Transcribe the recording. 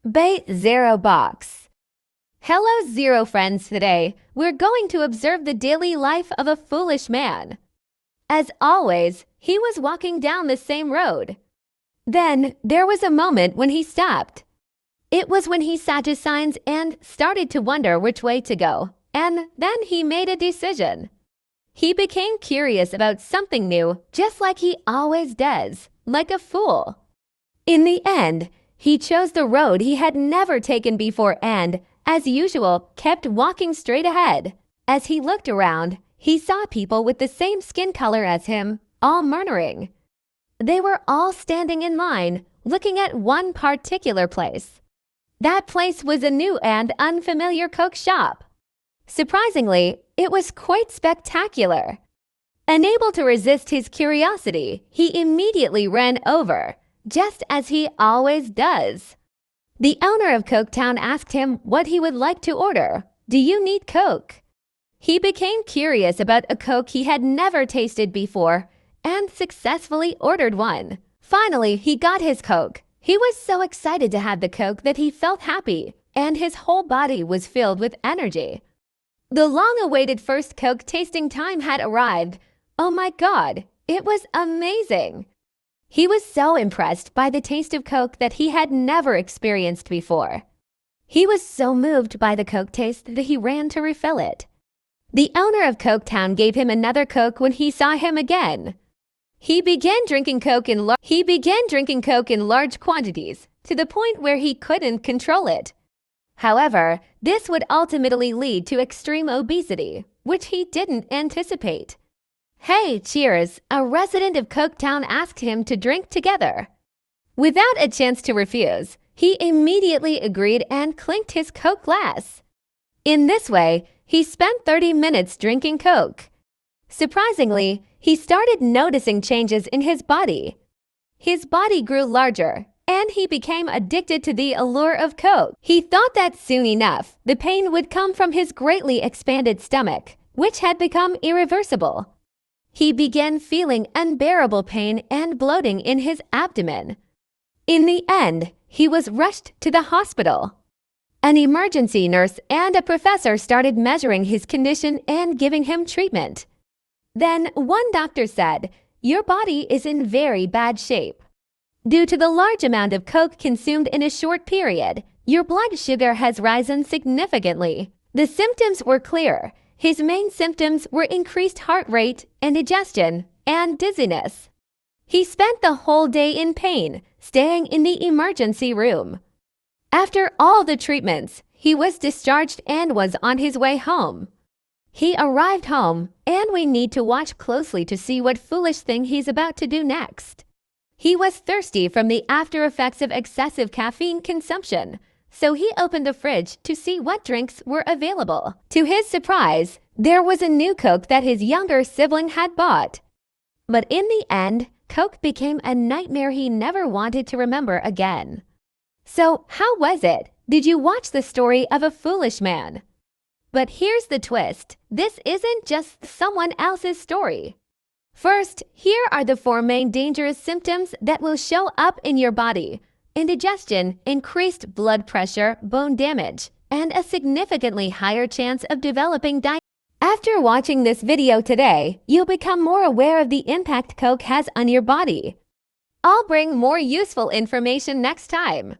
Bay Zero Box. Hello, Zero friends. Today, we're going to observe the daily life of a foolish man. As always, he was walking down the same road. Then, there was a moment when he stopped. It was when he saw his signs and started to wonder which way to go, and then he made a decision. He became curious about something new, just like he always does, like a fool. In the end, he chose the road he had never taken before and, as usual, kept walking straight ahead. As he looked around, he saw people with the same skin color as him, all murmuring. They were all standing in line, looking at one particular place. That place was a new and unfamiliar Coke shop. Surprisingly, it was quite spectacular. Unable to resist his curiosity, he immediately ran over, just as he always does. The owner of Coketown asked him what he would like to order. "Do you need Coke?" He became curious about a Coke he had never tasted before and successfully ordered one. Finally, he got his Coke. He was so excited to have the Coke that he felt happy, and his whole body was filled with energy. The long-awaited first Coke tasting time had arrived. Oh my God, it was amazing! He was so impressed by the taste of Coke that he had never experienced before. He was so moved by the Coke taste that he ran to refill it. The owner of Coketown gave him another Coke when he saw him again. He began drinking Coke in large quantities, to the point where he couldn't control it. However, this would ultimately lead to extreme obesity, which he didn't anticipate. "Hey, cheers," a resident of Coketown asked him to drink together. Without a chance to refuse, he immediately agreed and clinked his Coke glass. In this way, he spent 30 minutes drinking Coke. Surprisingly, he started noticing changes in his body. His body grew larger, and he became addicted to the allure of Coke. He thought that soon enough, the pain would come from his greatly expanded stomach, which had become irreversible. He began feeling unbearable pain and bloating in his abdomen. In the end, he was rushed to the hospital. An emergency nurse and a professor started measuring his condition and giving him treatment. Then one doctor said, "Your body is in very bad shape. Due to the large amount of Coke consumed in a short period, your blood sugar has risen significantly." The symptoms were clear. His main symptoms were increased heart rate, indigestion, and dizziness. He spent the whole day in pain, staying in the emergency room. After all the treatments, he was discharged and was on his way home. He arrived home, and we need to watch closely to see what foolish thing he's about to do next. He was thirsty from the after effects of excessive caffeine consumption, so he opened the fridge to see what drinks were available. To his surprise, there was a new Coke that his younger sibling had bought. But in the end, Coke became a nightmare he never wanted to remember again. So, how was it? Did you watch the story of a foolish man? But here's the twist. This isn't just someone else's story. First, here are the 4 main dangerous symptoms that will show up in your body: indigestion, increased blood pressure, bone damage, and a significantly higher chance of developing diabetes. After watching this video today, you'll become more aware of the impact Coke has on your body. I'll bring more useful information next time.